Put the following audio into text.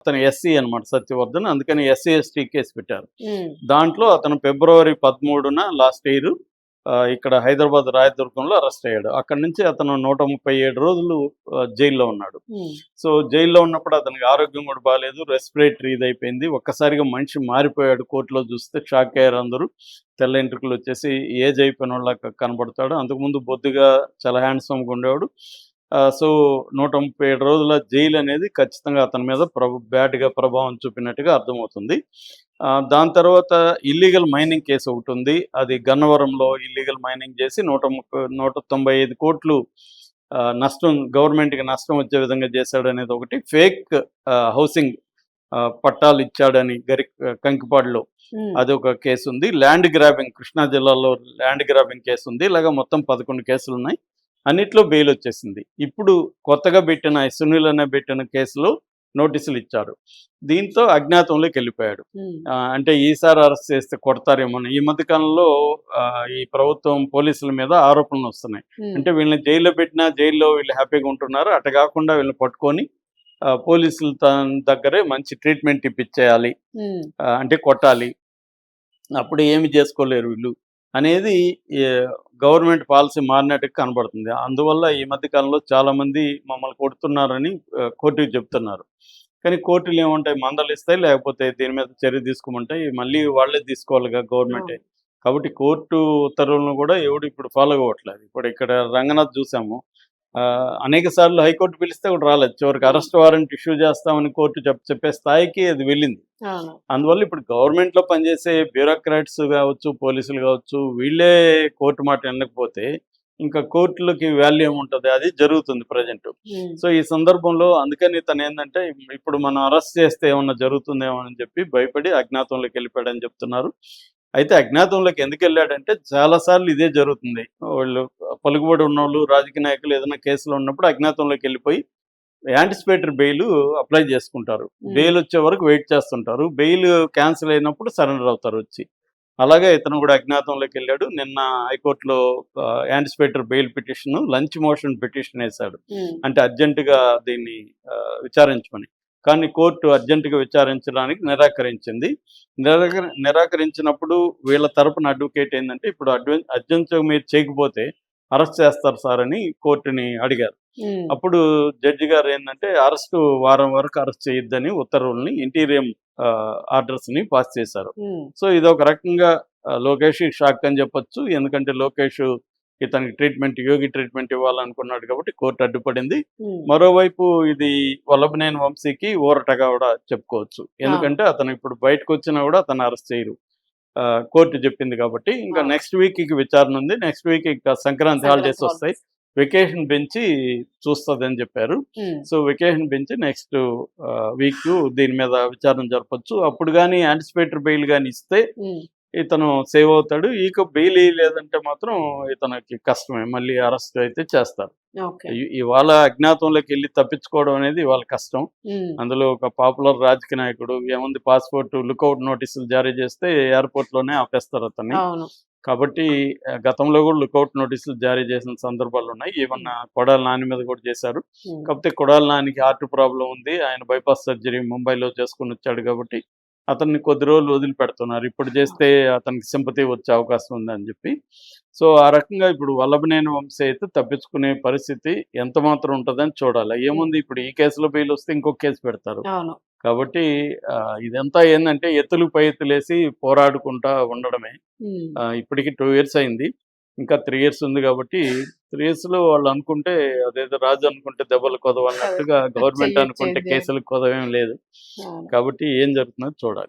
అతను ఎస్సీ అనమాట సత్యవర్ధన్. అందుకని ఎస్సీ ఎస్టీ కేసు పెట్టారు. దాంట్లో అతను ఫిబ్రవరి 13న లాస్ట్ ఇయర్ ఇక్కడ హైదరాబాద్ రాయదుర్గంలో అరెస్ట్ అయ్యాడు. అక్కడి నుంచి అతను 137 రోజులు జైల్లో ఉన్నాడు. సో జైల్లో ఉన్నప్పుడు అతనికి ఆరోగ్యం కూడా బాగాలేదు, రెస్పిరేటరీ ఇదైపోయింది. ఒక్కసారిగా మనిషి మారిపోయాడు. కోర్టులో చూస్తే షాక్ అయ్యారు అందరూ. తెల్ల ఎంట్రుకలు వచ్చేసి ఏజ్ అయిపోయిన వాళ్ళ కనబడతాడు. అంతకుముందు బొద్దుగా చాలా హ్యాండ్సమ్గా ఉండేవాడు. సో 137 రోజుల జైలు అనేది ఖచ్చితంగా అతని మీద బ్యాడ్గా ప్రభావం చూపినట్టుగా అర్థమవుతుంది. దాని తర్వాత ఇల్లీగల్ మైనింగ్ కేసు ఒకటి ఉంది. అది గన్నవరంలో ఇల్లీగల్ మైనింగ్ చేసి 195 కోట్లు నష్టం, గవర్నమెంట్కి నష్టం వచ్చే విధంగా చేశాడు అనేది ఒకటి. ఫేక్ హౌసింగ్ పట్టాలు ఇచ్చాడని కంకిపాడులో అది ఒక కేసు ఉంది. ల్యాండ్ గ్రాబింగ్, కృష్ణా జిల్లాలో ల్యాండ్ గ్రాబింగ్ కేసు ఉంది. ఇలాగా మొత్తం 11 కేసులు ఉన్నాయి. అన్నిట్లో బెయిల్ వచ్చేసింది. ఇప్పుడు కొత్తగా పెట్టిన సునీల్ అనే పెట్టిన కేసులో నోటీసులు ఇచ్చారు. దీంతో అజ్ఞాతంలోకి వెళ్ళిపోయాడు. అంటే ఈసారి అరెస్ట్ చేస్తే కొడతారేమో. ఈ మధ్య కాలంలో ఈ ప్రభుత్వం పోలీసుల మీద ఆరోపణలు వస్తున్నాయి. అంటే వీళ్ళని జైల్లో పెట్టినా జైల్లో వీళ్ళు హ్యాపీగా ఉంటున్నారు. అటు కాకుండా వీళ్ళని పట్టుకొని పోలీసుల దగ్గరే మంచి ట్రీట్మెంట్ ఇప్పించేయాలి, అంటే కొట్టాలి, అప్పుడు ఏమి చేసుకోలేరు వీళ్ళు అనేది గవర్నమెంట్ పాలసీ మారినట్టుగా కనబడుతుంది. అందువల్ల ఈ మధ్య కాలంలో చాలామంది మమ్మల్ని కొడుతున్నారని కోర్టుకి చెప్తున్నారు. కానీ కోర్టులు ఏమంటాయి, మందలు ఇస్తాయి, లేకపోతే దీని మీద చర్య తీసుకోమంటాయి. మళ్ళీ వాళ్ళే తీసుకోవాలిగా గవర్నమెంటే. కాబట్టి కోర్టు ఉత్తర్వులను కూడా ఎవడు ఇప్పుడు ఫాలో అవ్వట్లేదు. ఇప్పుడు ఇక్కడ రంగనాథ్ చూసాము, అనేక సార్లు హైకోర్టు పిలిస్తే కూడా రాలేదు. చివరికి అరెస్ట్ వారెంట్ ఇష్యూ చేస్తామని కోర్టు చెప్పే స్థాయికి అది వెళ్ళింది. అందువల్ల ఇప్పుడు గవర్నమెంట్లో పనిచేసే బ్యూరోక్రాట్స్ కావచ్చు, పోలీసులు కావచ్చు, వీళ్ళే కోర్టు మాట వినకపోతే ఇంకా కోర్టులకి వాల్యూ ఏముంటుంది? అది జరుగుతుంది ప్రజెంట్. సో ఈ సందర్భంలో అందుకని తను ఏంటంటే, ఇప్పుడు మనం అరెస్ట్ చేస్తే ఏమన్నా జరుగుతుందేమో అని చెప్పి భయపడి అజ్ఞాతంలోకి వెళ్ళిపోయాడని చెప్తున్నారు. అయితే అజ్ఞాతంలోకి ఎందుకు వెళ్ళాడంటే, చాలాసార్లు ఇదే జరుగుతుంది. వాళ్ళు పలుకుబడి ఉన్నోళ్ళు, రాజకీయ నాయకులు ఏదైనా కేసులో ఉన్నప్పుడు అజ్ఞాతంలోకి వెళ్ళిపోయి యాంటిసిపేటరీ బెయిల్ అప్లై చేసుకుంటారు. బెయిల్ వచ్చే వరకు వెయిట్ చేస్తుంటారు. బెయిల్ క్యాన్సిల్ అయినప్పుడు సరెండర్ అవుతారు వచ్చి. అలాగే ఇతను కూడా అజ్ఞాతంలోకి వెళ్ళాడు. నిన్న హైకోర్టులో anticipatory bail petition, lunch motion petition వేశాడు. అంటే అర్జెంటుగా దీన్ని విచారించమని. కానీ కోర్టు అర్జెంటుగా విచారించడానికి నిరాకరించింది. నిరాకరించినప్పుడు వీళ్ళ తరపున అడ్వకేట్ ఏంటంటే, ఇప్పుడు అర్జెంటుగా మీరు చేయకపోతే అరెస్ట్ చేస్తారు సార్ అని కోర్టుని అడిగారు. అప్పుడు జడ్జి గారు ఏంటంటే, అరెస్టు వారం వరకు అరెస్ట్ చేయొద్దని ఉత్తర్వుల్ని, ఇంటీరియం ఆర్డర్స్ని పాస్ చేశారు. సో ఇది ఒక రకంగా లోకేష్ షాక్ అని చెప్పొచ్చు. ఎందుకంటే లోకేష్ ఇతనికి ట్రీట్మెంట్, యోగి ట్రీట్మెంట్ ఇవ్వాలనుకున్నాడు కాబట్టి కోర్టు అడ్డుపడింది. మరోవైపు ఇది వల్లభనేని వంశీకి ఊరటగా కూడా చెప్పుకోవచ్చు. ఎందుకంటే అతను ఇప్పుడు బయటకు వచ్చినా కూడా అతను అరెస్ట్ చేయరు, కోర్టు చెప్పింది కాబట్టి. ఇంకా నెక్స్ట్ వీక్ విచారణ ఉంది. నెక్స్ట్ వీక్ ఇంకా సంక్రాంతి హాలిడేస్ వస్తాయి. వెకేషన్ బెంచి చూస్తుంది అని చెప్పారు. So vacation bench next week దీని మీద విచారణ జరపచ్చు. అప్పుడు కానీ యాంటిసిపేటరీ బెయిల్ కానీ ఇస్తే ఇతను సేవ్ అవుతాడు. ఇక బెయిల్ లేదంటే మాత్రం ఇతనికి కష్టమే, మళ్ళీ అరెస్ట్ అయితే చేస్తారు. ఇవాళ అజ్ఞాతంలోకి వెళ్ళి తప్పించుకోవడం అనేది ఇవాళ కష్టం. అందులో ఒక పాపులర్ రాజకీయ నాయకుడు, ఏముంది, పాస్పోర్ట్ లుకౌట్ నోటీసులు జారీ చేస్తే ఎయిర్పోర్ట్ లోనే ఆపేస్తారు అతన్ని. కాబట్టి గతంలో కూడా లుకౌట్ నోటీసులు జారీ చేసిన సందర్భాలు ఉన్నాయి. ఈవెన్ కొడాలి నాని మీద కూడా చేశారు. కాకపోతే కొడాలి నానికి హార్ట్ ప్రాబ్లం ఉంది. ఆయన బైపాస్ సర్జరీ ముంబైలో చేసుకుని వచ్చాడు కాబట్టి అతన్ని కొద్ది రోజులు వదిలిపెడుతున్నారు. ఇప్పుడు చేస్తే అతనికి సింపతి వచ్చే అవకాశం ఉందని చెప్పి. సో ఆ రకంగా ఇప్పుడు వల్లభనేని వంశీ అయితే తప్పించుకునే పరిస్థితి ఎంత మాత్రం ఉంటుందని చూడాలి. ఏముంది, ఇప్పుడు ఈ కేసులో బెయిల్ వస్తే ఇంకొక కేసు పెడతారు. కాబట్టి ఇదంతా ఏంటంటే ఎత్తులు పై ఎత్తులేసి పోరాడుకుంటా ఉండడమే. ఇప్పటికి 2 years అయింది. ఇంకా 3 years ఉంది. కాబట్టి 3 years లో వాళ్ళు అనుకుంటే, అదేదో రాజు అనుకుంటే దెబ్బలు కొదవన్నట్టుగా గవర్నమెంట్ అనుకుంటే కేసులకు కొదవేం లేదు. కాబట్టి ఏం జరుగుతుందో చూడాలి.